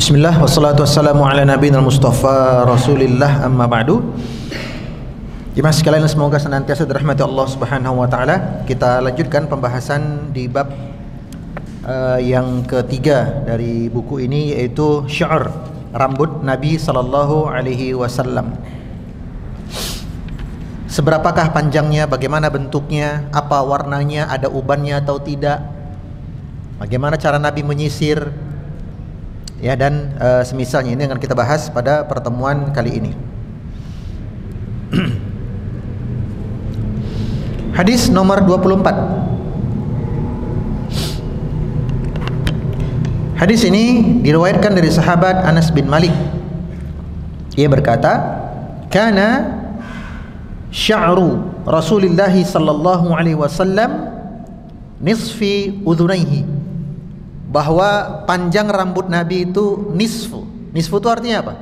Bismillah wassalatu wassalamu ala nabiyina Mustafa Rasulillah amma ba'du. Jemaah sekalian, semoga senantiasa dirahmati Allah Subhanahu wa taala. Kita lanjutkan pembahasan di bab yang ketiga dari buku ini, yaitu sya'r, rambut Nabi sallallahu alaihi wasallam. Seberapakah panjangnya, bagaimana bentuknya, apa warnanya, ada ubannya atau tidak, bagaimana cara Nabi menyisir, ya, dan semisalnya. Ini akan kita bahas pada pertemuan kali ini. Hadis nomor 24. Hadis ini diriwayatkan dari sahabat Anas bin Malik. Ia berkata, "Kana sya'ru Rasulullah sallallahu alaihi wasallam nisfi udhunaihi." Bahwa panjang rambut Nabi itu nisfu. Nisfu itu artinya apa?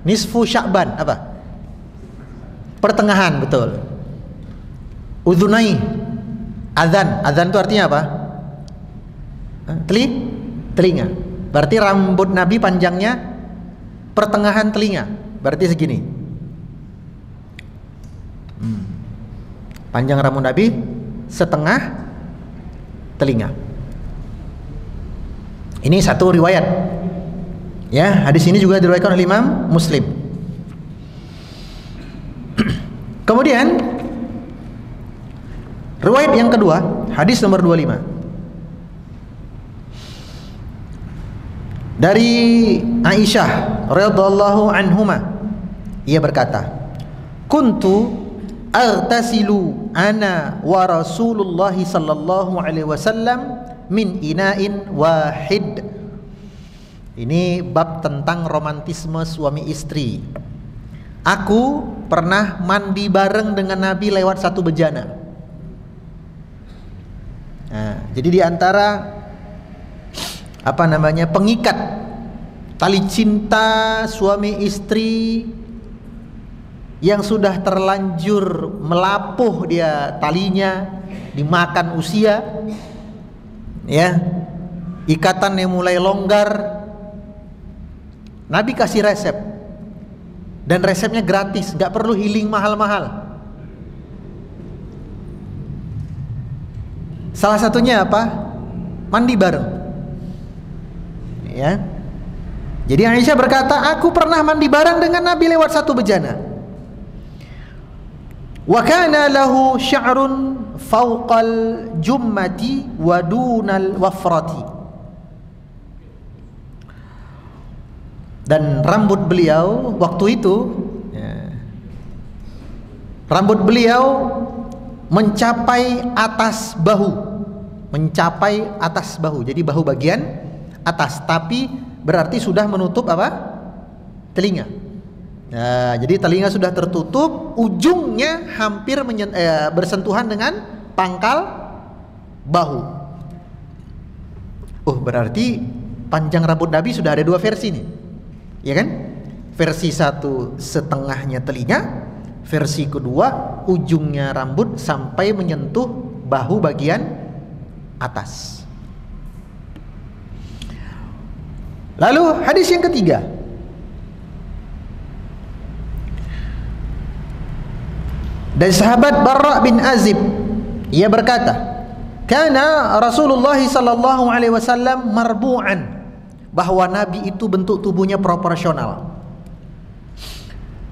Nisfu Sya'ban apa? Pertengahan, betul. Udhunai, adzan. Adzan itu artinya apa? Telinga. Berarti rambut Nabi panjangnya pertengahan telinga. Berarti segini. Panjang rambut Nabi setengah telinga. Ini satu riwayat. Ya, hadis ini juga diriwayatkan oleh Imam Muslim. Kemudian riwayat yang kedua, hadis nomor 25. Dari Aisyah radhiyallahu anhuma, ia berkata, "Kuntu aghtasilu ana wa Rasulullah sallallahu alaihi wasallam min ina'in wahid." Ini bab tentang romantisme suami istri. Aku pernah mandi bareng dengan Nabi lewat satu bejana. Nah, jadi di antara pengikat tali cinta suami istri yang sudah terlanjur melapuh dia talinya, dimakan usia, ya, ikatan yang mulai longgar, Nabi kasih resep, dan resepnya gratis, gak perlu healing mahal-mahal. Salah satunya apa? Mandi bareng, ya. Jadi Aisyah berkata, aku pernah mandi bareng dengan Nabi lewat satu bejana. Wa kana lahu sya'run fawqal jummati wa dunal wafrati. Dan rambut beliau waktu itu, ya, rambut beliau mencapai atas bahu. Mencapai atas bahu. Jadi bahu bagian atas, tapi berarti sudah menutup apa? Telinga. Nah, jadi telinga sudah tertutup, ujungnya hampir bersentuhan dengan pangkal bahu. Berarti panjang rambut Nabi sudah ada dua versi nih, ya kan? Versi satu setengahnya telinga, versi kedua ujungnya rambut sampai menyentuh bahu bagian atas. Lalu hadis yang ketiga, dari sahabat Barra bin Azib, ia berkata, "Kana Rasulullah sallallahu alaihi wasallam marbu'an." Bahwa Nabi itu bentuk tubuhnya proporsional.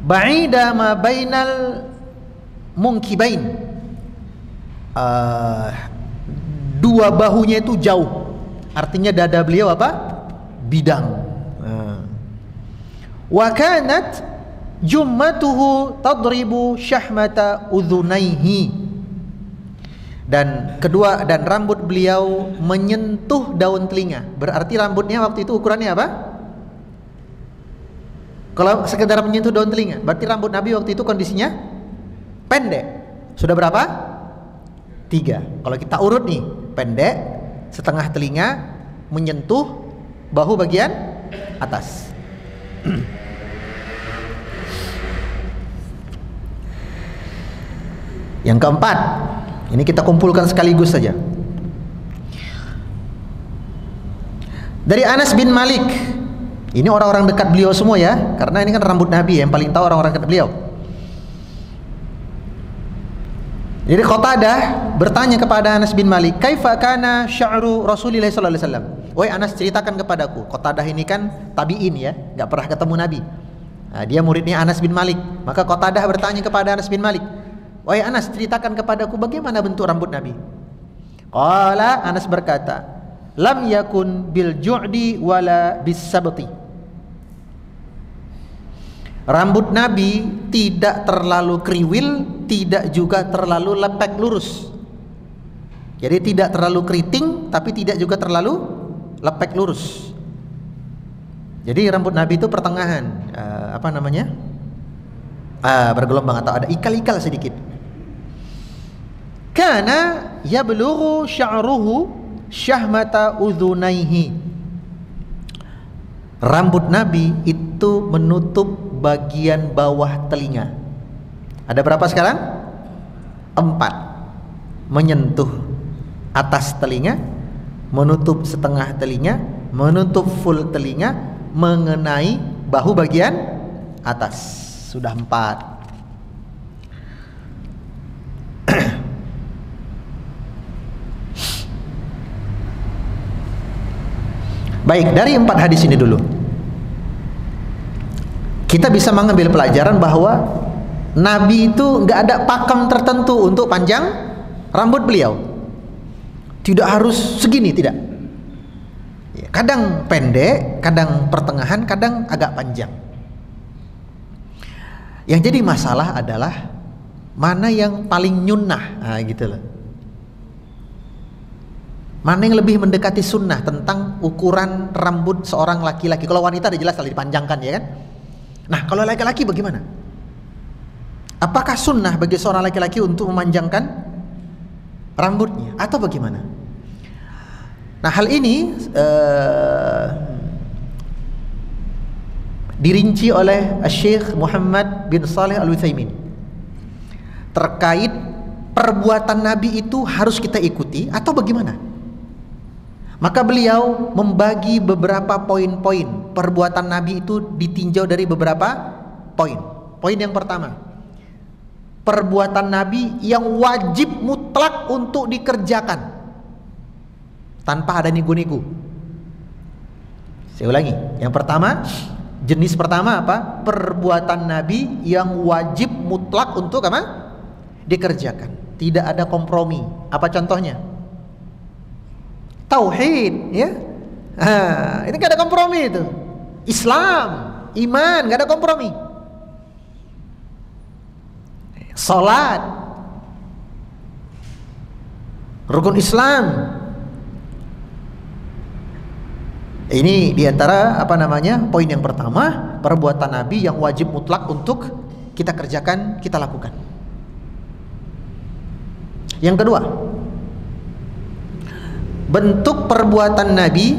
Ba'ida ma bainal munkibain. Dua bahunya itu jauh. Artinya dada beliau apa? Bidang. Wa kanat jummatuhu tadribu syahmata udhunaihi. Dan rambut beliau menyentuh daun telinga. Berarti rambutnya waktu itu ukurannya apa? Kalau sekedar menyentuh daun telinga, berarti rambut Nabi waktu itu kondisinya pendek. Sudah berapa? 3. Kalau kita urut nih, pendek, setengah telinga, menyentuh bahu bagian atas. Yang keempat, ini kita kumpulkan sekaligus saja. Dari Anas bin Malik. Ini orang-orang dekat beliau semua ya, karena ini kan rambut Nabi yang paling tahu orang-orang dekat beliau. Jadi Qatadah bertanya kepada Anas bin Malik, "Kaifa kana sya'ru Rasulillah sallallahu alaihi wasallam?" Wahai Anas, ceritakan kepadaku. Qatadah ini kan tabi'in ya, enggak pernah ketemu Nabi. Nah, dia muridnya Anas bin Malik. Maka Qatadah bertanya kepada Anas bin Malik, "Wahai Anas, ceritakan kepadaku bagaimana bentuk rambut Nabi?" Qala, Anas berkata, "Lam yakun bil ju'di wala bis sabti." Rambut Nabi tidak terlalu kriwil, tidak juga terlalu lepek lurus. Jadi tidak terlalu keriting, tapi tidak juga terlalu lepek lurus. Jadi rambut Nabi itu pertengahan, bergelombang atau ada ikal-ikal sedikit. Kana yablughu sya'ruhu syahmata udhunaihi. Rambut Nabi itu menutup bagian bawah telinga. Ada berapa sekarang? 4. Menyentuh atas telinga, menutup setengah telinga, menutup full telinga, mengenai bahu bagian atas. Sudah 4. Baik, dari 4 hadis ini dulu kita bisa mengambil pelajaran bahwa Nabi itu nggak ada pakem tertentu untuk panjang rambut beliau. Tidak harus segini, tidak. Kadang pendek, kadang pertengahan, kadang agak panjang. Yang jadi masalah adalah mana yang paling nyunnah, gitu loh. Mana yang lebih mendekati sunnah tentang ukuran rambut seorang laki-laki. Kalau wanita ada jelas kalau dipanjangkan, ya kan? Nah, kalau laki-laki bagaimana? Apakah sunnah bagi seorang laki-laki untuk memanjangkan rambutnya atau bagaimana? Nah, hal ini dirinci oleh Syekh Muhammad bin Shalih Al-Utsaimin terkait perbuatan Nabi itu harus kita ikuti atau bagaimana? Maka beliau membagi beberapa poin-poin. Perbuatan Nabi itu ditinjau dari beberapa poin. Poin yang pertama, perbuatan Nabi yang wajib mutlak untuk dikerjakan tanpa ada nego-nego. Saya ulangi. Yang pertama, jenis pertama apa? Perbuatan Nabi yang wajib mutlak untuk apa? Dikerjakan. Tidak ada kompromi. Apa contohnya? Tauhid, ya. Ini gak ada kompromi itu. Islam, iman, gak ada kompromi. Salat, rukun Islam. Ini diantara poin yang pertama, perbuatan Nabi yang wajib mutlak untuk kita kerjakan, kita lakukan. Yang kedua, bentuk perbuatan Nabi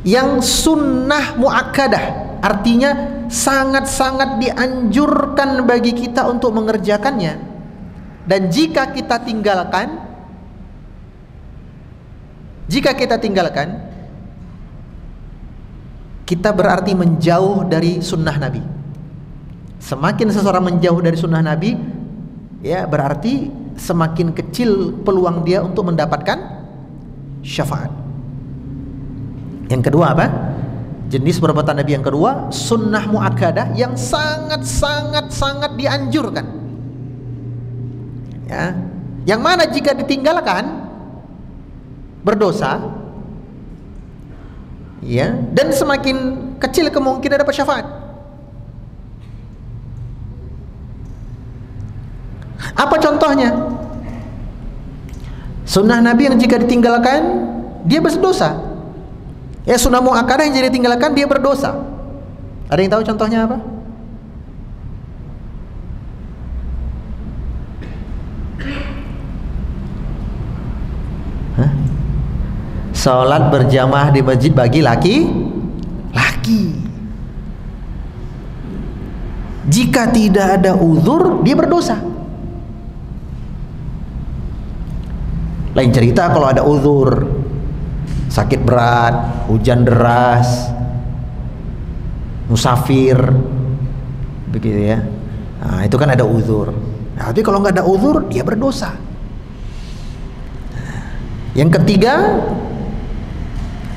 yang sunnah muakkadah, artinya sangat-sangat dianjurkan bagi kita untuk mengerjakannya, dan jika kita tinggalkan kita berarti menjauh dari sunnah Nabi. Semakin seseorang menjauh dari sunnah Nabi, ya berarti semakin kecil peluang dia untuk mendapatkan syafaat. Yang kedua apa? Jenis perbuatan Nabi yang kedua, sunnah muakkadah yang sangat dianjurkan. Ya, yang mana jika ditinggalkan berdosa, ya, dan semakin kecil kemungkinan dapat syafaat. Apa contohnya? Sunnah Nabi yang jika ditinggalkan dia berdosa. Ya, sunnah muakkadah yang jadi ditinggalkan dia berdosa. Ada yang tahu contohnya apa? Salat berjamaah di masjid bagi laki-laki. Jika tidak ada uzur, dia berdosa. Lain cerita kalau ada uzur. sakit berat, hujan deras, musafir, begitu ya. Nah, itu kan ada uzur. Nah, tapi kalau nggak ada uzur, dia berdosa. Yang ketiga,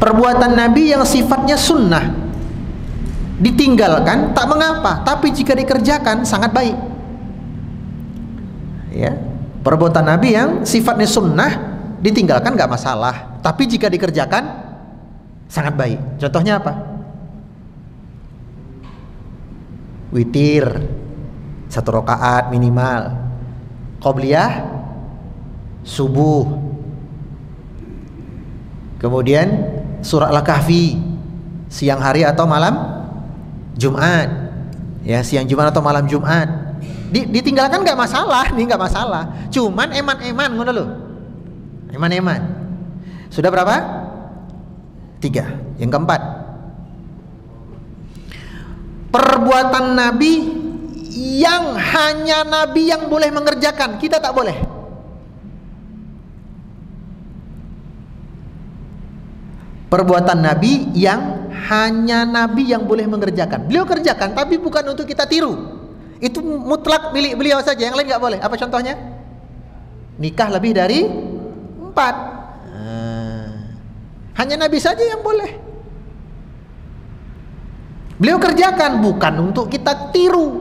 perbuatan Nabi yang sifatnya sunnah, ditinggalkan tak mengapa, tapi jika dikerjakan sangat baik. Ya, perbuatan Nabi yang sifatnya sunnah ditinggalkan nggak masalah, tapi jika dikerjakan sangat baik. Contohnya apa? Witir 1 rakaat minimal, qobliyah subuh, kemudian surat Al-Kahfi siang hari atau malam Jumat, ya, siang Jumat atau malam Jumat. Ditinggalkan nggak masalah, nih nggak masalah. Cuman eman-eman ngono lho. Eman-eman. Sudah berapa? 3. Yang keempat, perbuatan Nabi yang hanya Nabi yang boleh mengerjakan, kita tak boleh. Perbuatan Nabi yang hanya Nabi yang boleh mengerjakan. Beliau kerjakan, tapi bukan untuk kita tiru. Itu mutlak milik beliau saja, yang lain nggak boleh. Apa contohnya? Nikah lebih dari 4. Hanya Nabi saja yang boleh. Beliau kerjakan, bukan untuk kita tiru.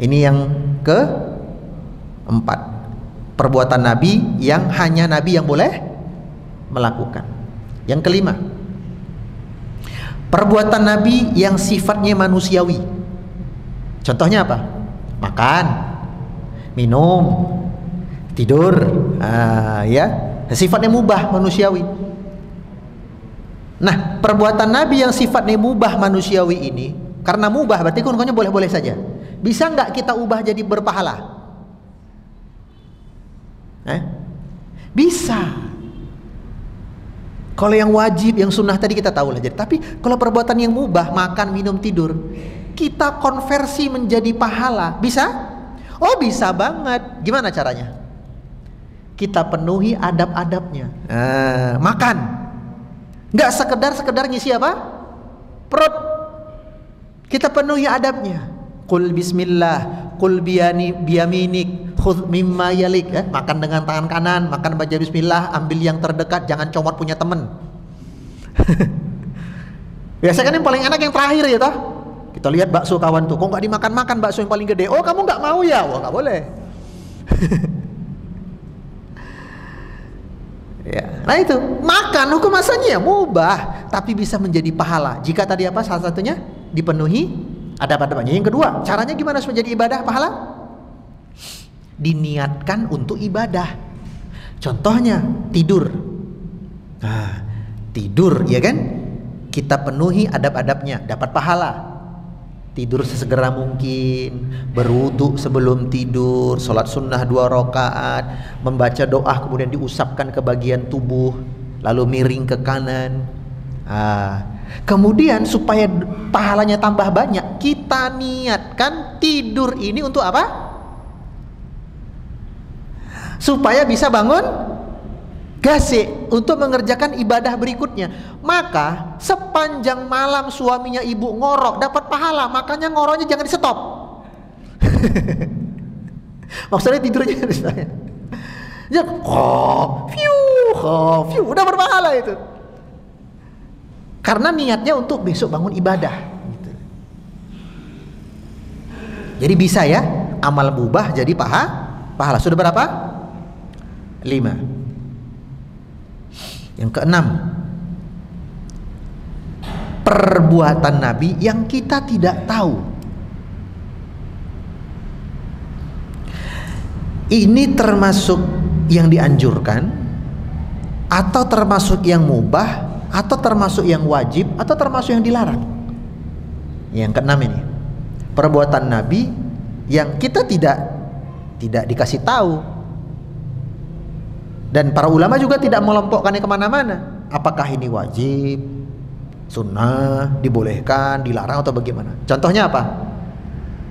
Ini yang keempat, perbuatan Nabi yang hanya Nabi yang boleh melakukan. Yang kelima, perbuatan Nabi yang sifatnya manusiawi. Contohnya apa? Makan, minum, tidur, ya, sifatnya mubah, manusiawi. Nah, perbuatan Nabi yang sifatnya mubah, manusiawi ini, karena mubah berarti kan boleh-boleh saja. Bisa nggak kita ubah jadi berpahala? Bisa. Kalau yang wajib, yang sunnah tadi kita tahu lah. Tapi kalau perbuatan yang mubah, makan, minum, tidur, kita konversi menjadi pahala, bisa? Oh, bisa banget. Gimana caranya? Kita penuhi adab-adabnya. Makan, nggak sekedar ngisi apa? Perut. Kita penuhi adabnya. Qul bismillah, qul biyaminik, khudh mimma yalik, makan dengan tangan kanan, makan baca bismillah, ambil yang terdekat, jangan comot punya temen. Biasanya kan yang paling enak yang terakhir ya toh. Kita lihat bakso kawan tuh, kok nggak dimakan-makan bakso yang paling gede? Oh, kamu nggak mau ya? Wah, nggak boleh. Ya. Nah itu, makan hukum asalnya mubah, tapi bisa menjadi pahala jika tadi apa, salah satunya dipenuhi adab-adabnya. Yang kedua, caranya gimana supaya jadi ibadah pahala? Diniatkan untuk ibadah. Contohnya tidur. Nah, tidur ya kan? Kita penuhi adab-adabnya, dapat pahala. Tidur sesegera mungkin, berwudu sebelum tidur, sholat sunnah 2 rakaat, membaca doa kemudian diusapkan ke bagian tubuh, lalu miring ke kanan. Kemudian supaya pahalanya tambah banyak, kita niatkan tidur ini untuk apa? Supaya bisa bangun gasik untuk mengerjakan ibadah berikutnya. Maka sepanjang malam suaminya ibu ngorok dapat pahala, makanya ngoroknya jangan di stop. Maksudnya tidurnya ya, udah berpahala itu. Karena niatnya untuk besok bangun ibadah gitu. Jadi bisa ya, amal mubah jadi pahala. Sudah berapa? 5. Yang keenam, perbuatan Nabi yang kita tidak tahu. Ini termasuk yang dianjurkan, atau termasuk yang mubah, atau termasuk yang wajib, atau termasuk yang dilarang. Yang keenam ini, perbuatan Nabi yang kita tidak dikasih tahu, dan para ulama juga tidak melompokkannya kemana-mana. Apakah ini wajib, sunnah, dibolehkan, dilarang, atau bagaimana? Contohnya apa?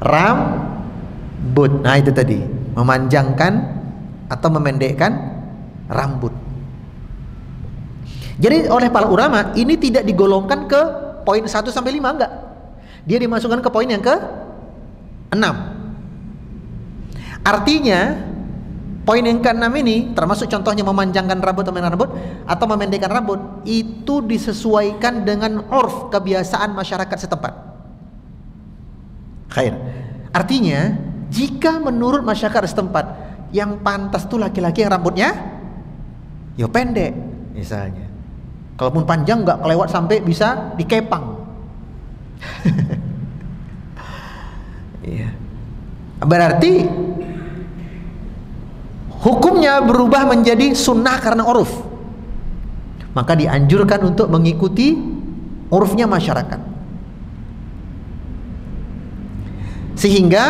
Rambut. Nah itu tadi, memanjangkan atau memendekkan rambut. Jadi oleh para ulama ini tidak digolongkan ke poin 1 sampai 5, enggak. Dia dimasukkan ke poin yang ke-6. Artinya poin yang ke-6 ini termasuk contohnya memanjangkan rambut atau memendekkan rambut itu disesuaikan dengan urf, kebiasaan masyarakat setempat. Khair. Artinya jika menurut masyarakat setempat yang pantas tuh laki-laki yang rambutnya ya pendek misalnya. Kalaupun panjang nggak kelewat sampai bisa dikepang. Iya. Berarti hukumnya berubah menjadi sunnah karena uruf. Maka dianjurkan untuk mengikuti urufnya masyarakat. Sehingga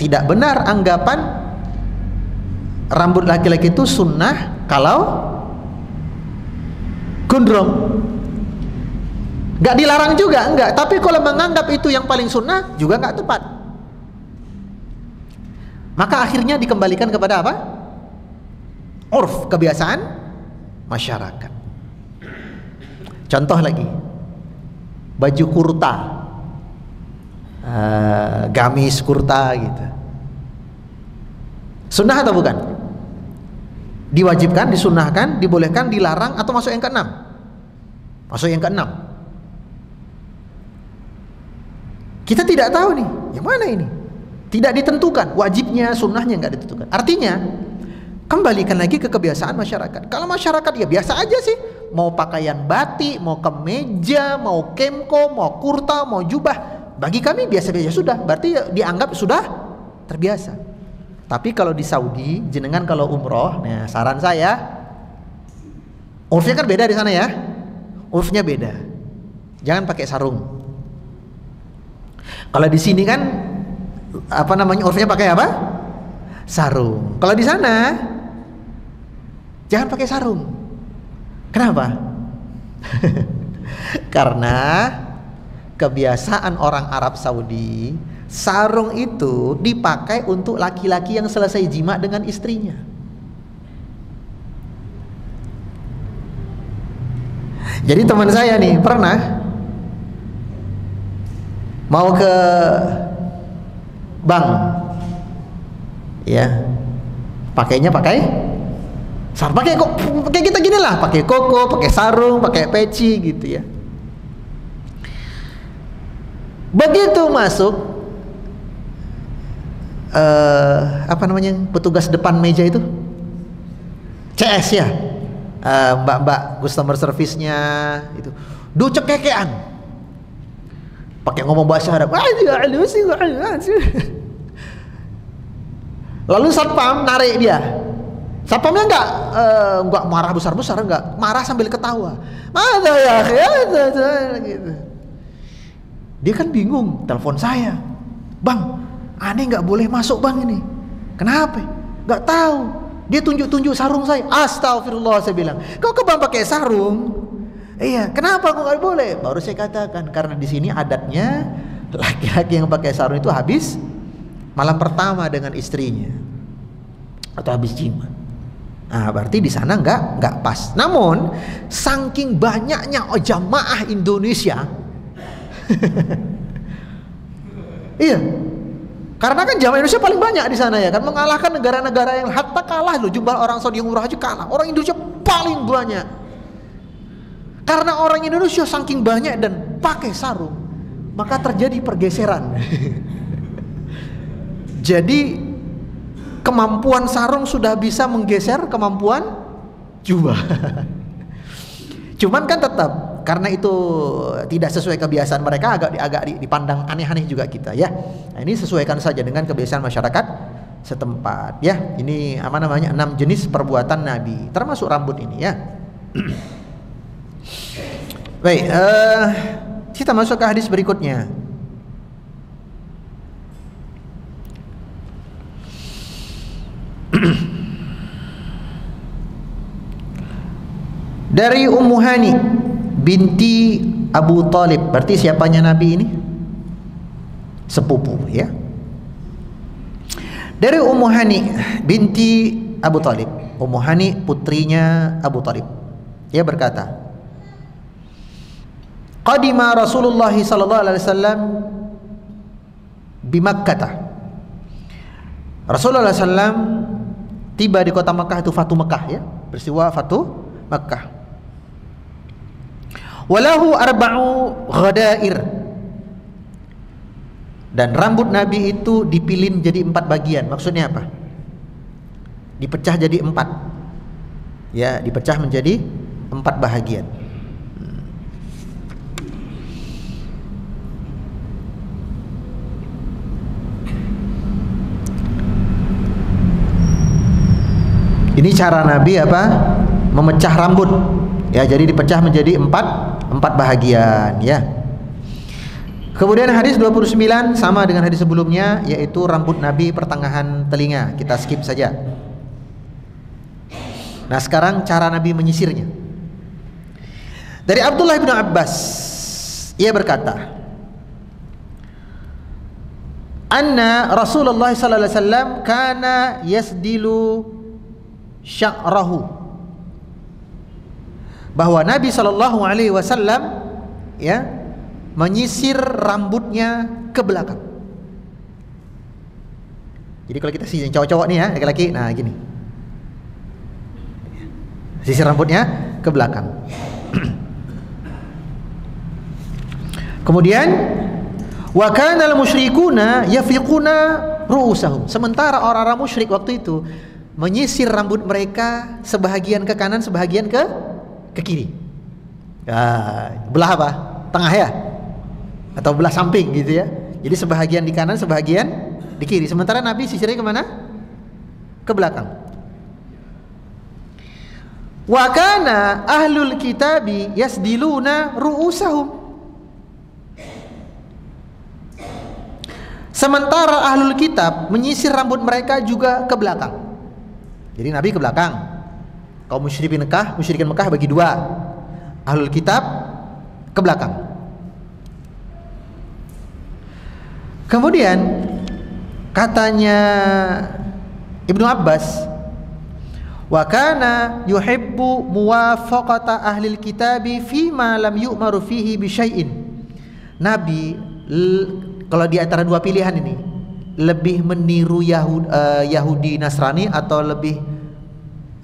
tidak benar anggapan rambut laki-laki itu sunnah kalau gondrong. Gak dilarang juga, enggak. Tapi kalau menganggap itu yang paling sunnah juga gak tepat. Maka akhirnya dikembalikan kepada apa? Urf, kebiasaan masyarakat. Contoh lagi, baju kurta, gamis kurta gitu. Sunnah atau bukan? Diwajibkan, disunnahkan, dibolehkan, dilarang, atau masuk yang ke-6? Masuk yang ke-6. Kita tidak tahu nih, yang mana ini? Tidak ditentukan, wajibnya, sunnahnya nggak ditentukan. Artinya, kembalikan lagi ke kebiasaan masyarakat. Kalau masyarakat ya biasa aja sih, mau pakaian batik, mau kemeja, mau kemko, mau kurta, mau jubah, bagi kami biasa-biasa sudah. Berarti dianggap sudah terbiasa. Tapi kalau di Saudi, jenengan kalau umroh, nah saran saya, urfnya kan beda di sana ya, urfnya beda. Jangan pakai sarung. Kalau di sini kan, apa namanya, urfnya pakai apa? Sarung. Kalau di sana, jangan pakai sarung. Kenapa? Karena kebiasaan orang Arab Saudi, sarung itu dipakai untuk laki-laki yang selesai jima dengan istrinya. Jadi teman saya nih pernah mau ke bank, ya, pakainya pakai sarung, pakai kok kayak kita gini lah, pakai koko, pakai sarung, pakai peci gitu ya. Begitu masuk apa namanya, petugas depan meja itu, CS ya, mbak-mbak customer service-nya itu, cekekean, pakai ngomong bahasa Arab. Lalu satpam narik dia. Satpamnya enggak marah besar-besar, enggak, marah sambil ketawa. Mana ya, gitu. Dia kan bingung, telepon saya, "Bang, aneh nggak boleh masuk bang ini." "Kenapa?" "Nggak tahu." Dia tunjuk-tunjuk sarung saya. "Astagfirullah," saya bilang, "kau ke bang pakai sarung?" "Iya." "Kenapa kok nggak boleh?" Baru saya katakan, karena di sini adatnya laki-laki yang pakai sarung itu habis malam pertama dengan istrinya atau habis jima. Nah, berarti di sana nggak pas. Namun saking banyaknya jamaah Indonesia, iya, karena kan jamaah Indonesia paling banyak di sana ya kan, mengalahkan negara-negara yang hatta kalah loh, jumlah orang Saudi yang umrah haji kalah. Orang Indonesia paling banyak. Karena orang Indonesia saking banyak dan pakai sarung, maka terjadi pergeseran. Jadi kemampuan sarung sudah bisa menggeser kemampuan jubah. Cuman kan tetap, karena itu tidak sesuai kebiasaan mereka, agak dipandang aneh-aneh juga kita ya. Nah, ini sesuaikan saja dengan kebiasaan masyarakat setempat ya. Ini apa namanya, 6 jenis perbuatan Nabi, termasuk rambut ini ya. Baik, kita masuk ke hadis berikutnya. Dari Ummu Hani binti Abu Talib, berarti siapanya Nabi ini? Sepupu ya. Dari Ummu Hani binti Abu Thalib. Ummu Hani putrinya Abu Thalib. Dia berkata, qadima Rasulullah sallallahu alaihi wasallam bi Makkah. Rasulullah SAW tiba di kota Makkah, itu Fatu Makkah ya, peristiwa Fatu Makkah. Walahu arba'u ghadair, dan rambut Nabi itu dipilin jadi 4 bagian. Maksudnya apa? Dipecah jadi 4. Ya, dipecah menjadi 4 bahagian. Ini cara Nabi apa? Memecah rambut. Ya, jadi dipecah menjadi 4 bahagian ya. Kemudian hadis 29 sama dengan hadis sebelumnya, yaitu rambut Nabi pertengahan telinga. Kita skip saja. Nah, sekarang cara Nabi menyisirnya. Dari Abdullah bin Abbas, ia berkata, anna Rasulullah sallallahu alaihi wasallam kana yasdilu sya'rahu, bahwa Nabi sallallahu alaihi wasallam ya menyisir rambutnya ke belakang. Jadi kalau kita sisir cowok-cowok nih ya, laki-laki, nah gini, sisir rambutnya ke belakang. Kemudian wa kana al-musyrikuna yafiquna ru'usahum, sementara orang-orang musyrik waktu itu menyisir rambut mereka sebahagian ke kanan, sebahagian ke kiri. Belah apa? Tengah ya? Atau belah samping gitu ya. Jadi sebahagian di kanan, sebahagian di kiri. Sementara Nabi sisirnya kemana? Ke belakang. Wa kana ahlul kitabi yasdiluna ru'usahum, sementara ahlul kitab menyisir rambut mereka juga ke belakang. Jadi Nabi ke belakang, kaum musyrikin Mekah bagi 2, ahlul kitab ke belakang. Kemudian katanya Ibnu Abbas, wa kana yuhibbu muwafaqata ahlil kitabi fima lam yu'maru fihi bi syai'in. Nabi kalau di antara 2 pilihan ini, lebih meniru Yahudi Nasrani atau lebih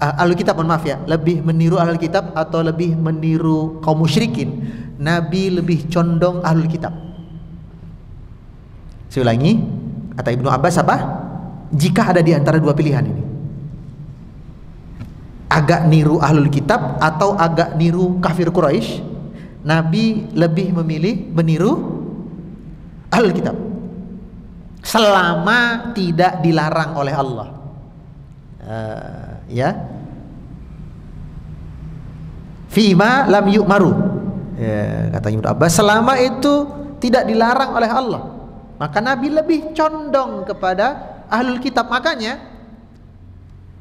ahlul kitab, lebih meniru ahlul kitab atau lebih meniru kaum musyrikin, Nabi lebih condong ahlul kitab. Saya ulangi, kata Ibnu Abbas apa? Jika ada di antara 2 pilihan ini, agak niru ahlul kitab atau agak niru kafir Quraisy, Nabi lebih memilih meniru ahlul kitab, selama tidak dilarang oleh Allah. Ya, fima lam yu'maru, ya, kata Ibnu Abbas, selama itu tidak dilarang oleh Allah, maka Nabi lebih condong kepada ahlul kitab. Makanya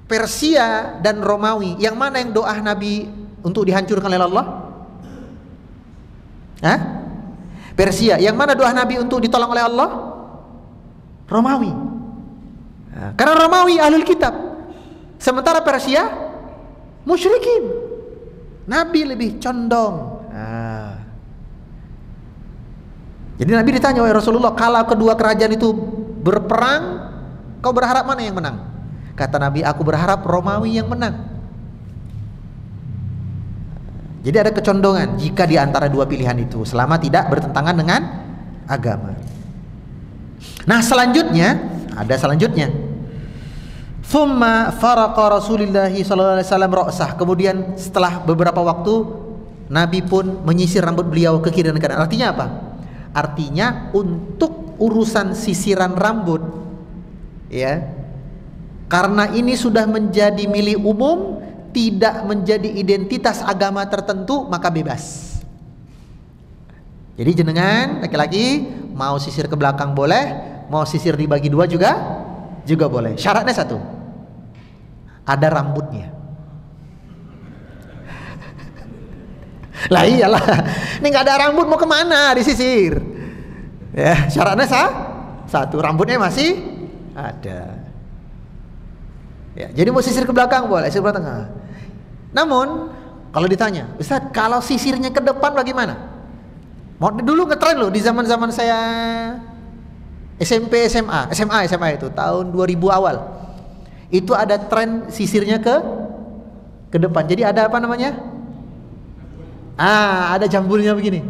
Persia dan Romawi, yang mana yang doa Nabi untuk dihancurkan oleh Allah? Persia. Yang mana doa Nabi untuk ditolong oleh Allah? Romawi. Karena Romawi ahlul kitab, sementara Persia musyrikin. Nabi lebih condong. Jadi Nabi ditanya, wahai Rasulullah, kalau kedua kerajaan itu berperang, kau berharap mana yang menang? Kata Nabi, aku berharap Romawi yang menang. Jadi ada kecondongan jika di antara 2 pilihan itu, selama tidak bertentangan dengan agama. Nah, selanjutnya ada selanjutnya. Thumma faraqa Rasulullah sallallahu alaihi wasallam ra'sah. Kemudian setelah beberapa waktu Nabi pun menyisir rambut beliau ke kiri dan kanan. Artinya apa? Artinya untuk urusan sisiran rambut, ya, karena ini sudah menjadi milik umum, tidak menjadi identitas agama tertentu, maka bebas. Jadi jenengan laki-laki mau sisir ke belakang boleh, mau sisir dibagi 2 juga boleh. Syaratnya 1, ada rambutnya. Lah iyalah, ini nggak ada rambut mau kemana disisir? Ya, syaratnya 1, rambutnya masih ada. Ya, jadi mau sisir ke belakang boleh, sisir ke tengah. Namun kalau ditanya, Ustaz, kalau sisirnya ke depan bagaimana? Mau dulu ngetren loh di zaman-zaman saya SMP, SMA itu tahun 2000 awal. Itu ada tren sisirnya ke depan. Jadi ada apa namanya? Ada jambulnya begini.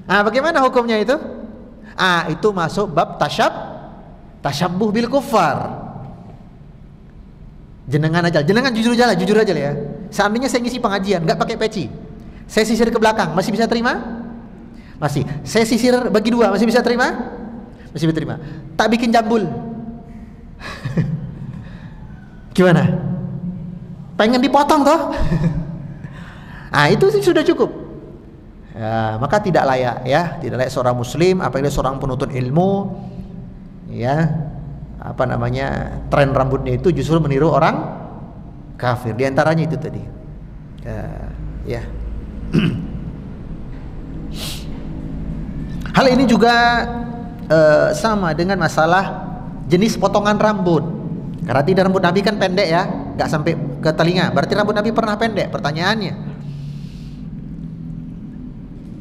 Bagaimana hukumnya itu? Itu masuk bab tasyabbuh bil kuffar. Jenengan jujur aja lah ya. Seandainya saya ngisi pengajian nggak pakai peci, saya sisir ke belakang, masih bisa terima? Masih. Saya sisir bagi dua, masih bisa terima? Masih bisa terima. Tak bikin jambul. Gimana? Pengen dipotong toh? Itu sudah cukup. Ya, maka tidak layak ya, tidak layak seorang muslim, apalagi seorang penuntut ilmu, ya, tren rambutnya itu justru meniru orang kafir. Di antaranya itu tadi. Ya. Hal ini juga sama dengan masalah jenis potongan rambut. Karena tidak, rambut Nabi kan pendek ya, nggak sampai ke telinga. Berarti rambut Nabi pernah pendek. Pertanyaannya,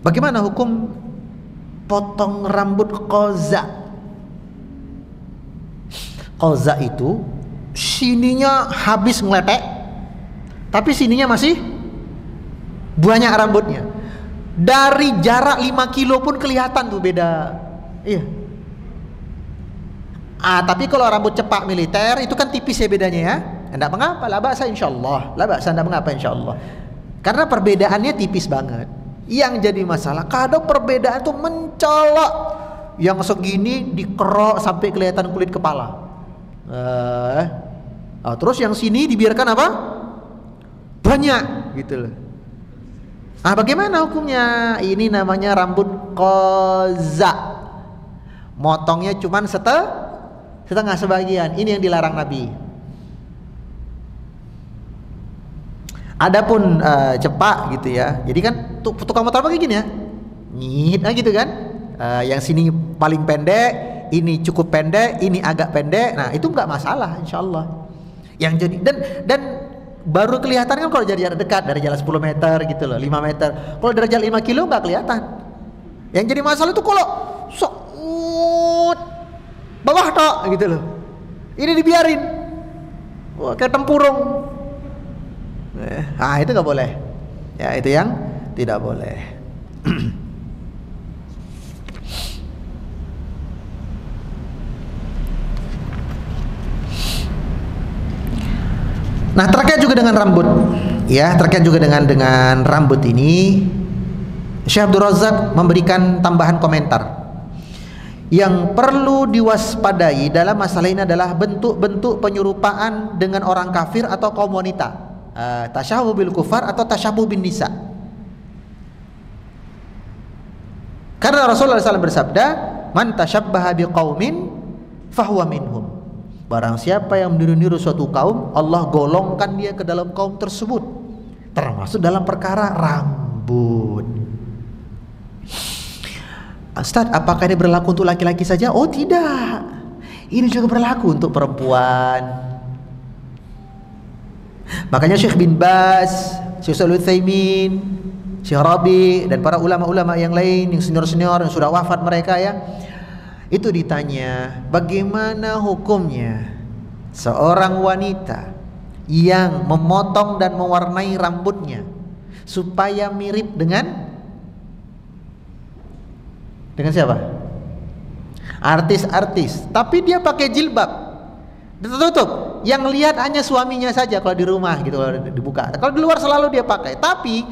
bagaimana hukum potong rambut qaza? Qaza itu sininya habis ngeletek, tapi sininya masih banyak rambutnya. Dari jarak 5 kilo pun kelihatan tuh beda. Iya. Tapi kalau rambut cepak militer itu kan tipis ya bedanya ya. Enggak mengapa, la ba'sa insyaallah. La ba'sa, enggak mengapa insyaallah. Karena perbedaannya tipis banget. Yang jadi masalah kadang perbedaan itu mencolok. Yang segini dikerok sampai kelihatan kulit kepala. Terus yang sini dibiarkan apa? Banyak gitu loh. Bagaimana hukumnya? Ini namanya rambut qaza. Motongnya cuman setengah sebagian. Ini yang dilarang Nabi. Adapun cepak gitu ya. Jadi kan tukang motor pakai gini ya. Nyit gitu kan. Yang sini paling pendek, ini cukup pendek, ini agak pendek. Nah, itu enggak masalah insyaallah. Yang jadi dan baru kelihatan kan kalau dari jarak dekat, dari jalan 10 meter gitu loh, 5 meter. Kalau dari jarak 5 kilo enggak kelihatan. Yang jadi masalah itu kalau bawah tok gitu loh. Ini dibiarin. Kayak tempurung. Itu enggak boleh. Ya, itu yang tidak boleh. Nah, terkait juga dengan rambut. Ya, terkait juga dengan rambut ini, Syekh Abdul Razak memberikan tambahan komentar. Yang perlu diwaspadai dalam masalah ini adalah bentuk-bentuk penyerupaan dengan orang kafir atau kaum wanita. Tasyabuh bil kufar atau tasyabuh bin nisa. Karena Rasulullah SAW bersabda, "Man tasyabbaha biqaumin fahuwa minhum." Barang siapa yang meniru-niru suatu kaum, Allah golongkan dia ke dalam kaum tersebut. Termasuk dalam perkara rambut. Ustaz, apakah ini berlaku untuk laki-laki saja? Oh tidak. Ini juga berlaku untuk perempuan. Makanya Syekh bin Baz, Syekh Shalih Utsaimin, Syekh Rabi dan para ulama-ulama yang lain yang senior-senior yang sudah wafat mereka ya, itu ditanya bagaimana hukumnya seorang wanita yang memotong dan mewarnai rambutnya supaya mirip dengan siapa? Artis-artis, tapi dia pakai jilbab tertutup, yang lihat hanya suaminya saja kalau di rumah gitu, kalau dibuka. Kalau di luar selalu dia pakai, tapi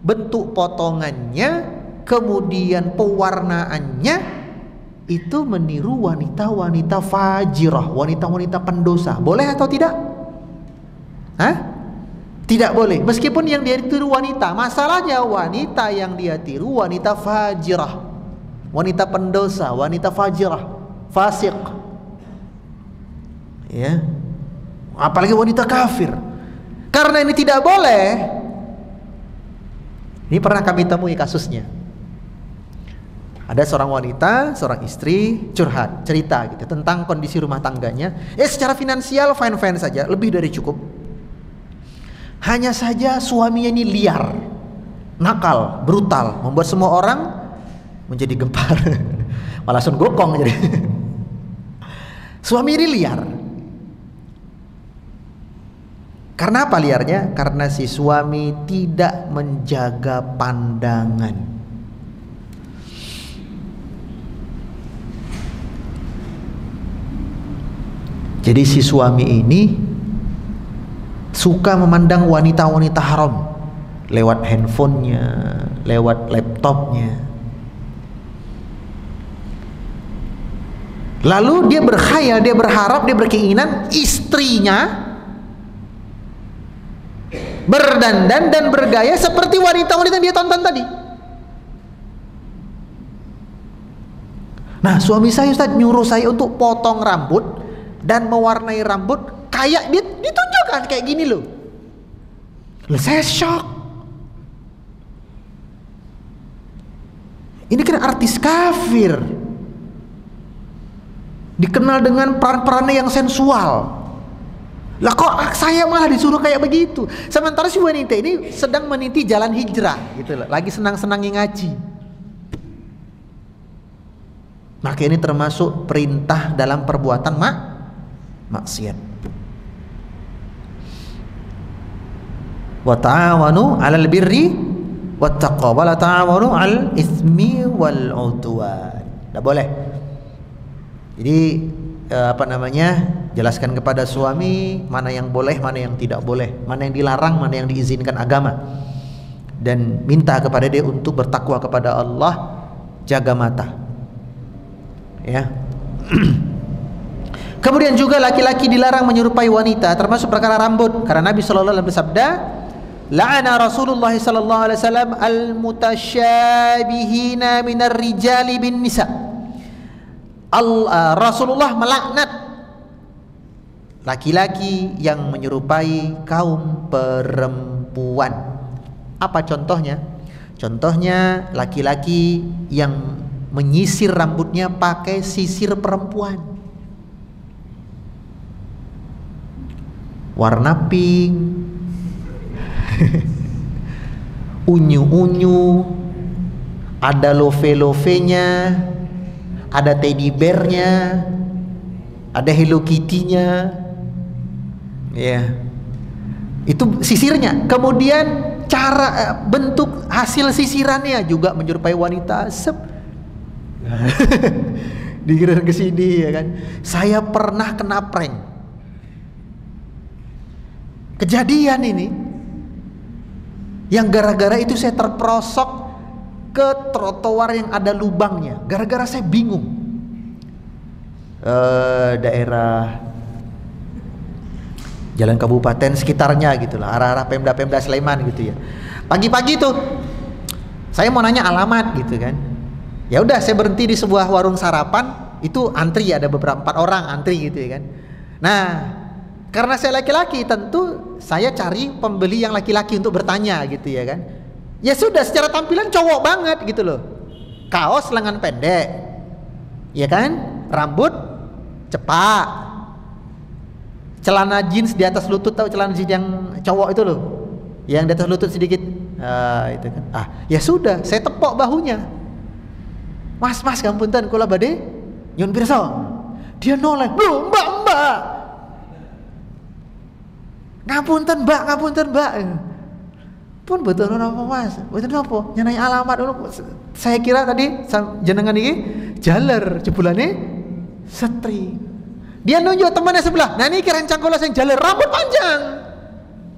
bentuk potongannya kemudian pewarnaannya itu meniru wanita-wanita fajirah, wanita-wanita pendosa. Boleh atau tidak? Tidak boleh. Meskipun yang dia tiru wanita, masalahnya wanita yang dia tiru wanita fajirah, wanita pendosa, wanita fajirah, fasik. Ya. Apalagi wanita kafir. Karena ini tidak boleh. Ini pernah kami temui kasusnya. Ada seorang wanita, seorang istri curhat, cerita gitu tentang kondisi rumah tangganya. Secara finansial fine-fine saja, lebih dari cukup. Hanya saja suaminya ini liar, nakal, brutal, membuat semua orang menjadi gempar. Malah sun gokong jadi. Suami ini liar. Karena apa liarnya? Karena si suami tidak menjaga pandangan. Jadi si suami ini suka memandang wanita-wanita haram lewat handphonenya, lewat laptopnya. Lalu dia berkhayal, dia berharap, dia berkeinginan istrinya berdandan dan bergaya seperti wanita-wanita yang dia tonton tadi. Nah, suami saya Ustaz nyuruh saya untuk potong rambut dan mewarnai rambut kayak dia ditunjukkan kayak gini loh. Saya shock. Ini kan artis kafir, dikenal dengan peran-perannya yang sensual. Lah kok saya malah disuruh kayak begitu? Sementara si wanita ini sedang meniti jalan hijrah gitu loh, lagi senang-senangnya ngaji. Maka ini termasuk perintah dalam perbuatan maksiat. Wa ta'awanu 'alal birri wattaqwa wa la ta'awanu 'alal itsmi wal 'udwan. Enggak boleh. Jadi jelaskan kepada suami mana yang boleh, mana yang tidak boleh, mana yang dilarang, mana yang diizinkan agama, dan minta kepada dia untuk bertakwa kepada Allah, jaga mata, ya. Kemudian juga laki-laki dilarang menyerupai wanita, termasuk perkara rambut, karena Nabi sallallahu alaihi wasallam bersabda, la'ana Rasulullah sallallahu alaihi wasallam al-mutasyabihina minar rijali bin nisa. Rasulullah melaknat laki-laki yang menyerupai kaum perempuan. Apa contohnya? Contohnya laki-laki yang menyisir rambutnya pakai sisir perempuan, warna pink, unyu-unyu, ada love-lovenya, ada teddy bear-nya, ada Hello Kitty-nya, ya. Itu sisirnya. Kemudian cara bentuk hasil sisirannya juga menyerupai wanita. Digiring ke sini, ya kan. Saya pernah kena prank. Kejadian ini yang gara-gara itu saya terperosok ke trotoar yang ada lubangnya, gara-gara saya bingung. Daerah Jalan Kabupaten sekitarnya gitulah, arah-arah Pemda Sleman gitu ya. Pagi-pagi tuh saya mau nanya alamat gitu kan. Ya udah, saya berhenti di sebuah warung sarapan, itu antri, ada beberapa 4 orang antri gitu ya kan. Nah, karena saya laki-laki, tentu saya cari pembeli yang laki-laki untuk bertanya gitu ya kan. Ya sudah, secara tampilan cowok banget gitu loh. Kaos lengan pendek, ya kan, rambut cepak, celana jeans di atas lutut, tahu celana jeans yang cowok itu loh, yang di atas lutut sedikit, itu kan. Ya sudah, saya tepok bahunya. Mas, ngapunten kula badhe nyun pirsa. Dia noleh, "Loh, Mbak. Ngapunten, Mbak. Pun betul apa Mas? Betul apa? Nyanai alamat. Saya kira tadi jenengan iki jaler, jebulane setri." Dia nunjuk temannya sebelah. Nah ini rencang kula sing jaler rambut panjang.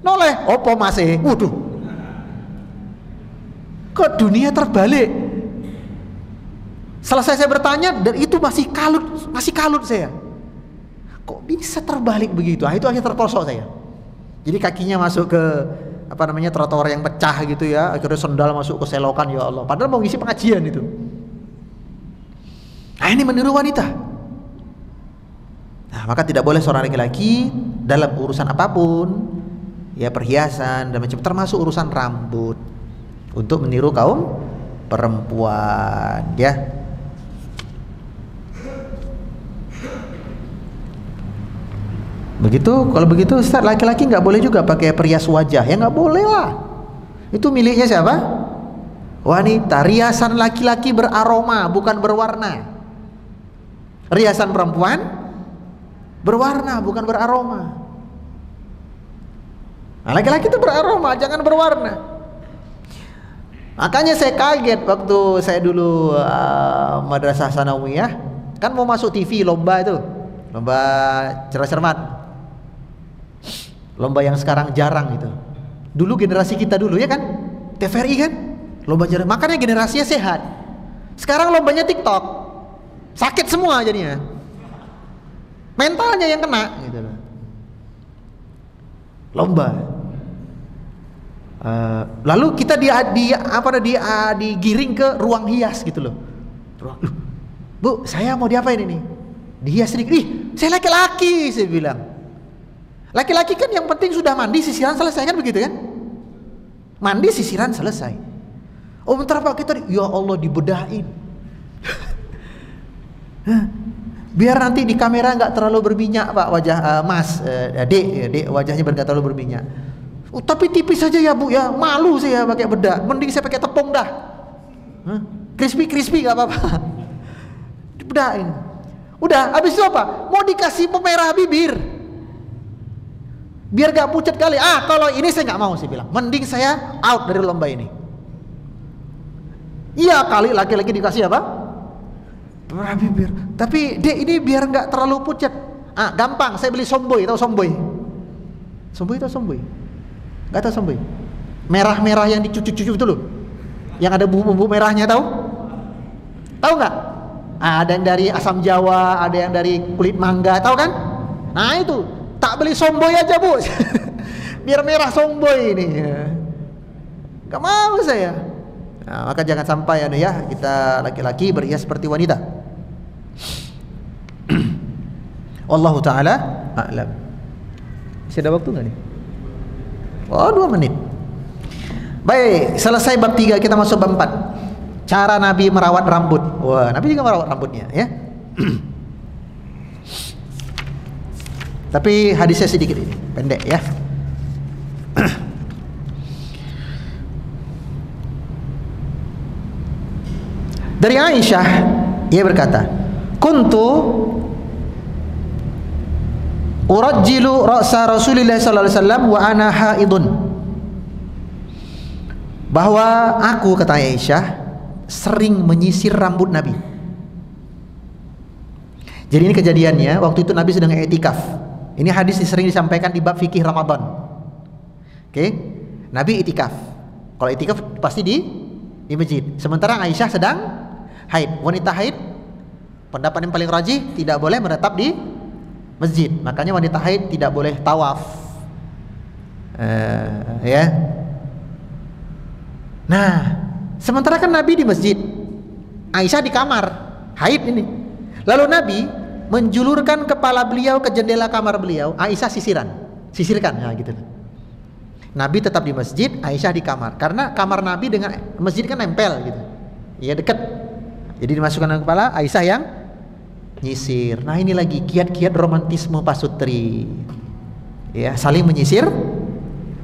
Noleh, opo Mas? Waduh. Kok dunia terbalik? Selesai saya bertanya, dan itu masih kalut saya. Kok bisa terbalik begitu? Itu akhirnya terperosok saya. Jadi kakinya masuk ke trotoar yang pecah gitu ya. Akhirnya sendal masuk ke selokan, ya Allah. Padahal mau ngisi pengajian itu. Nah, ini meniru wanita. Nah, maka tidak boleh seorang laki-laki dalam urusan apapun, ya perhiasan dan macam, termasuk urusan rambut, untuk meniru kaum perempuan, ya. Kalau begitu Ustaz, laki-laki nggak boleh juga pakai perias wajah? Ya nggak boleh lah. Itu miliknya siapa? Wanita. Riasan laki-laki beraroma, bukan berwarna. Riasan perempuan berwarna, bukan beraroma. Nah, laki-laki itu beraroma, jangan berwarna. Makanya saya kaget waktu saya dulu madrasah sanawiyah, kan mau masuk TV lomba itu, lomba cerdas cermat, lomba yang sekarang jarang itu. Dulu generasi kita dulu ya kan, TVRI kan, lomba cerdas, makanya generasinya sehat. Sekarang lombanya TikTok, sakit semua jadinya, mentalnya yang kena gitu loh. Lomba. Lalu kita digiring ke ruang hias gitu loh. Bu, saya mau diapain ini? Dihias sedikit. Ih, saya laki-laki, saya bilang. Laki-laki kan yang penting sudah mandi, sisiran selesai kan begitu kan? Mandi, sisiran selesai. Oh bentar Pak, kita ya Allah dibedain. Biar nanti di kamera nggak terlalu berminyak Pak, wajah Mas, Dek wajahnya nggak terlalu berminyak. Oh, tapi tipis saja ya Bu ya, malu saya pakai bedak, mending saya pakai tepung dah. Crispy nggak apa-apa. Dibedain. Udah, habis itu apa? Mau dikasih pemerah bibir, biar gak pucat kali. Kalau ini saya nggak mau, saya bilang, mending saya out dari lomba ini. Iya kali laki-laki dikasih apa? Pemerah bibir. Tapi Dek ini biar nggak terlalu pucat. Gampang, saya beli somboy, tahu somboy? Somboy tahu somboy? Gak tahu somboy? Merah-merah yang dicucu-cucu itu loh, yang ada bumbu merahnya, tahu? Tahu nggak? Ada yang dari asam Jawa, ada yang dari kulit mangga, tahu kan? Nah itu, tak beli somboy aja Bu. Biar merah somboy ini. Gak mau saya. Nah, maka jangan sampai ya kita laki-laki berhias seperti wanita. Wallahu ta'ala a'lam. Masih ada waktu nggak nih? Oh 2 menit. Baik, selesai bab 3, kita masuk bab 4. Cara Nabi merawat rambut. Wah, Nabi juga merawat rambutnya ya. Tapi hadisnya sedikit ini, pendek ya. Dari Aisyah, ia berkata, "Kuntu urajjilu ra'sa Rasulillah sallallahu alaihi wasallam wa ana haidun." Bahwa aku, kata Aisyah, sering menyisir rambut Nabi. Jadi ini kejadiannya waktu itu Nabi sedang i'tikaf. Ini hadis sering disampaikan di bab fikih Ramadan. Oke? Nabi i'tikaf. Kalau i'tikaf pasti di masjid. Sementara Aisyah sedang haid. Wanita haid, pendapat yang paling rajih, tidak boleh menetap di masjid. Makanya wanita haid tidak boleh tawaf. Ya. Nah, sementara kan Nabi di masjid, Aisyah di kamar, haid ini. Lalu Nabi menjulurkan kepala beliau ke jendela kamar beliau, Aisyah sisirkan, ya gitu. Nabi tetap di masjid, Aisyah di kamar. Karena kamar Nabi dengan masjid kan nempel gitu, ya dekat. Jadi dimasukkan ke kepala, Aisyah yang nyisir. Nah ini lagi kiat-kiat romantisme pasutri, ya, saling menyisir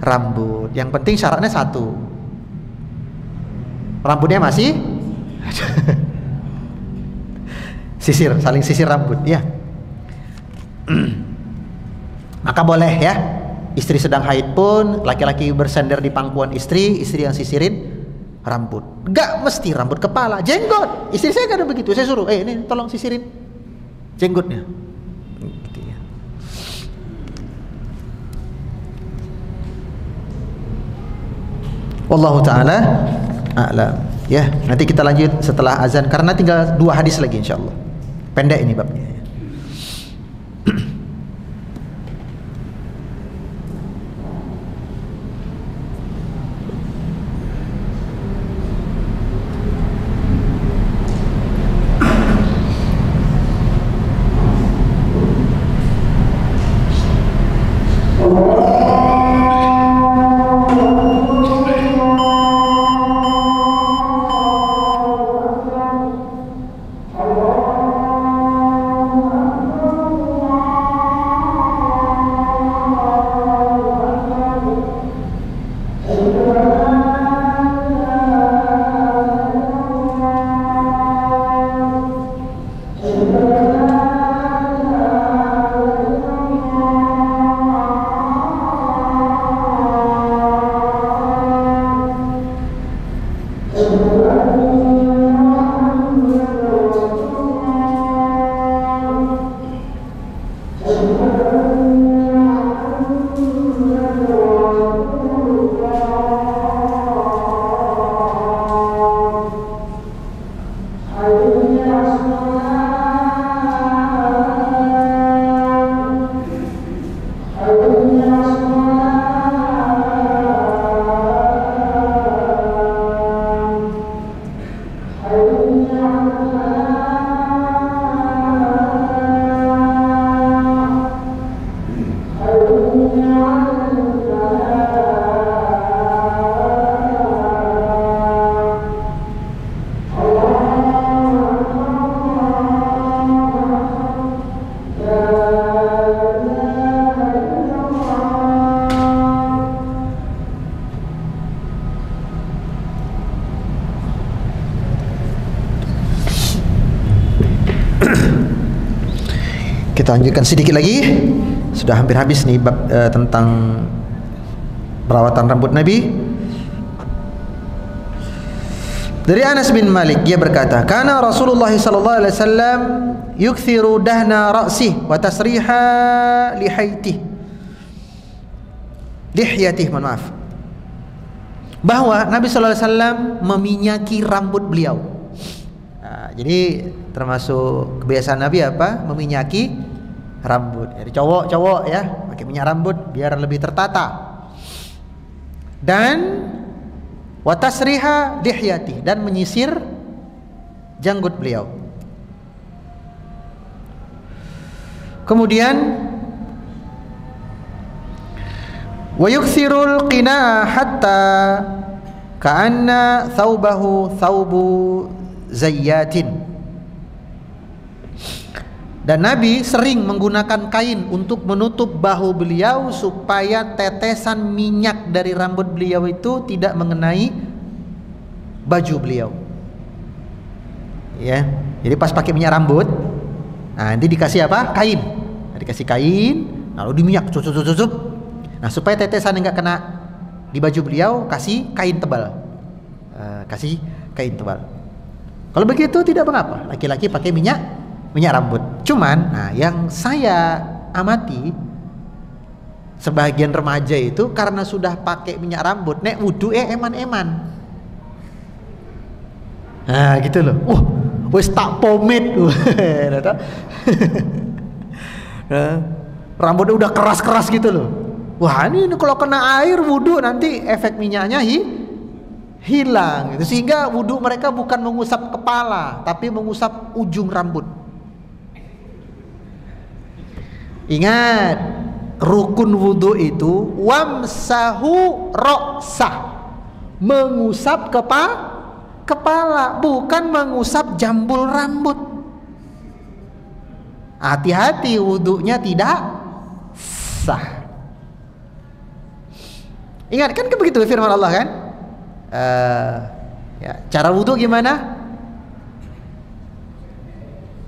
rambut. Yang penting syaratnya satu, rambutnya masih saling sisir rambut ya. Maka boleh ya, istri sedang haid pun laki-laki bersender di pangkuan istri yang sisirin rambut. Gak mesti rambut kepala, jenggot. Istri saya kadang begitu, saya suruh, ini tolong sisirin jenggotnya gitu ya. Wallahu ta'ala a'lam. Ya, nanti kita lanjut setelah azan karena tinggal 2 hadis lagi insyaallah. Pendek ini babnya. Kita lanjutkan sedikit lagi. Sudah hampir habis nih bab tentang perawatan rambut Nabi. Dari Anas bin Malik, dia berkata, "Kana Rasulullah sallallahu alaihi wasallam yukthiru dahna ra'sih wa tasriha lihyatih, maaf. Bahwa Nabi sallallahu alaihi wasallam meminyaki rambut beliau. Nah, jadi termasuk kebiasaan Nabi apa? Meminyaki rambut. Jadi cowok-cowok ya, pakai minyak rambut biar lebih tertata. Dan watasriha lihyati, dan menyisir janggut beliau. Kemudian wa yukthirul qina'a hatta ka'anna thawbahu thawbu zayyatin. Dan Nabi sering menggunakan kain untuk menutup bahu beliau supaya tetesan minyak dari rambut beliau itu tidak mengenai baju beliau. Ya, jadi pas pakai minyak rambut, nah nanti dikasih apa? Kain. Nah, dikasih kain, lalu diminyak, cucup. Nah, supaya tetesan enggak kena di baju beliau, kasih kain tebal. Kasih kain tebal. Kalau begitu tidak mengapa, laki-laki pakai minyak rambut. Cuman, nah yang saya amati, sebagian remaja itu karena sudah pakai minyak rambut, nek wudu eman-eman. Nah gitu loh. Wah, wis tak pomade. Rambutnya udah keras-keras gitu loh. Wah ini kalau kena air wudu nanti efek minyaknya hilang gitu. Sehingga wudu mereka bukan mengusap kepala, tapi mengusap ujung rambut. Ingat, rukun wudu itu wamsahu ra'sah, mengusap kepala, bukan mengusap jambul rambut. Hati-hati, wudunya tidak sah. Ingat kan begitu firman Allah kan? Ya, cara wudu gimana?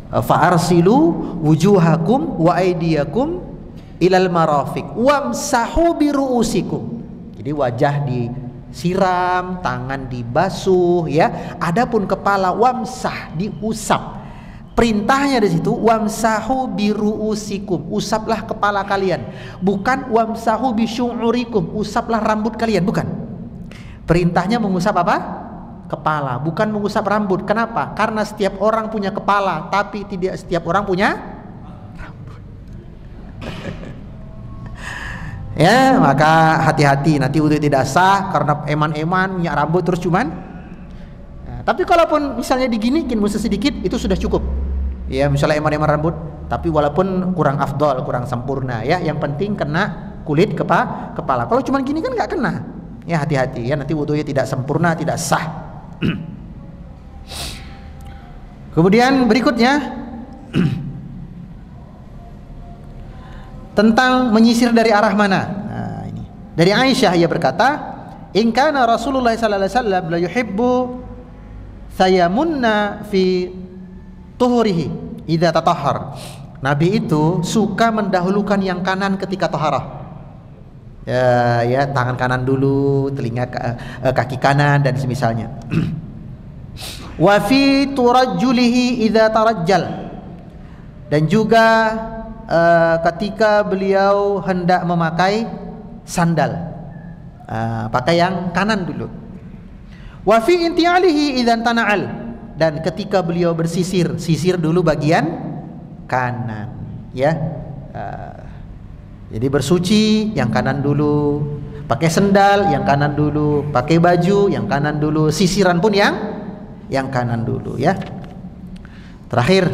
Fa'arsilu wujuhakum wa aydiyakum ilal marafiq wamsahu biru'usikum. Jadi wajah disiram, tangan dibasuh ya. Adapun kepala wamsah, diusap. Perintahnya di situ wamsahu biru'usikum, usaplah kepala kalian. Bukan wamsahu bisyu'urikum, usaplah rambut kalian, bukan. Perintahnya mengusap apa? Kepala, bukan mengusap rambut. Kenapa? Karena setiap orang punya kepala, tapi tidak setiap orang punya rambut. Ya, maka hati-hati, nanti wudu tidak sah karena eman-eman minyak rambut terus cuman. Nah, tapi kalaupun misalnya diginikin musuh sedikit, itu sudah cukup. Ya, misalnya eman-eman rambut, tapi walaupun kurang afdol, kurang sempurna ya. Yang penting kena kulit kepala. Kalau cuman gini kan nggak kena. Ya hati-hati ya, nanti wudunya tidak sempurna, tidak sah. Kemudian berikutnya tentang menyisir dari arah mana. Nah, ini dari Aisyah, ia berkata, "In kana Rasulullah sallallahu alaihi wasallam la yuhibbu sayamunna fi tuhurihi idza tatahhar." Nabi itu suka mendahulukan yang kanan ketika taharah. Ya, tangan kanan dulu, telinga kaki kanan dan semisalnya. Wa fi turajjulihi idza tarajjal. Dan juga ketika beliau hendak memakai sandal, pakai yang kanan dulu. Wa fi inti'alihi idza tana'al. Dan ketika beliau bersisir, sisir dulu bagian kanan, ya. Jadi bersuci yang kanan dulu, pakai sendal yang kanan dulu, pakai baju yang kanan dulu, sisiran pun yang kanan dulu ya. Terakhir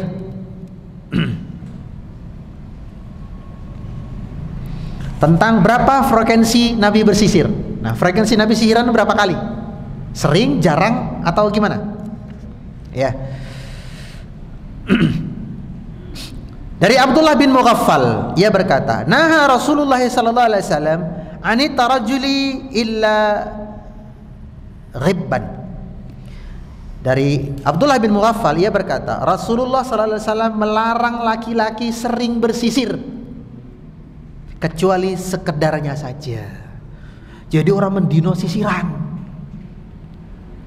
tentang berapa frekuensi Nabi bersisir. Nah, frekuensi Nabi sisiran berapa kali? Sering, jarang, atau gimana? Ya. Dari Abdullah bin Mughaffal, ia berkata, "Naha Rasulullah sallallahu alaihi wasallam anit tarajuli illa ghibban." Dari Abdullah bin Mughaffal, ia berkata, Rasulullah sallallahu alaihi wasallam melarang laki-laki sering bersisir kecuali sekedarnya saja. Jadi orang mendino sisiran,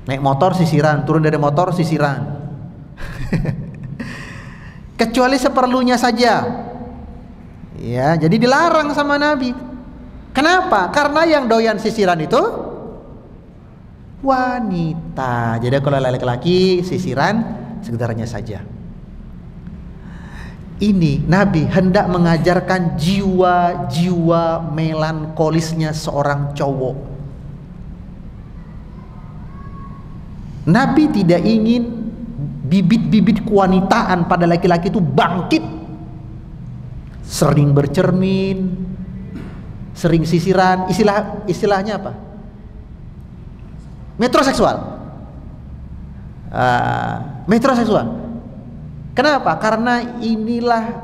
naik motor sisiran, turun dari motor sisiran, kecuali seperlunya saja. Ya, jadi dilarang sama Nabi. Kenapa? Karena yang doyan sisiran itu wanita. Jadi kalau laki-laki sisiran sekedarnya saja. Ini Nabi hendak mengajarkan jiwa-jiwa melankolisnya seorang cowok. Nabi tidak ingin bibit-bibit kewanitaan pada laki-laki itu bangkit. Sering bercermin, sering sisiran, istilahnya apa? Metroseksual. Metroseksual. Kenapa? Karena inilah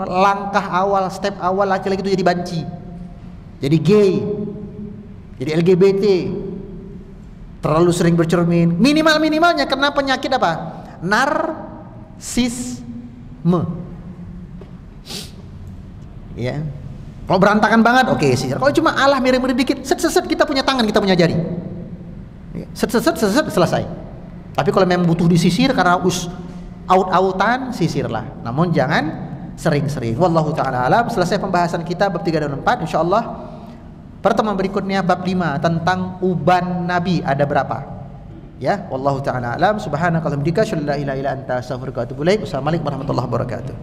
langkah awal, step awal laki-laki itu jadi banci, jadi gay, jadi LGBT, terlalu sering bercermin. Minimalnya kena penyakit apa? Narsisme. Ya. Kalau berantakan banget, oke sisir. Kalau cuma alah mirip-mirip dikit, set kita punya tangan, kita punya jari. Set selesai. Tapi kalau memang butuh disisir karena out-outan, sisirlah. Namun jangan sering-sering. Wallahu ta'ala alam. Selesai pembahasan kita bab 3 dan 4. InsyaAllah pertemuan berikutnya bab 5 tentang uban Nabi ada berapa. Ya, wallahu ta'ala alam. Subhanakallahumma wa bihamdika, asyhadu an la ilaha illa anta, astaghfiruka wa atubu ilaik. Wassalamualaikum warahmatullahi wabarakatuh.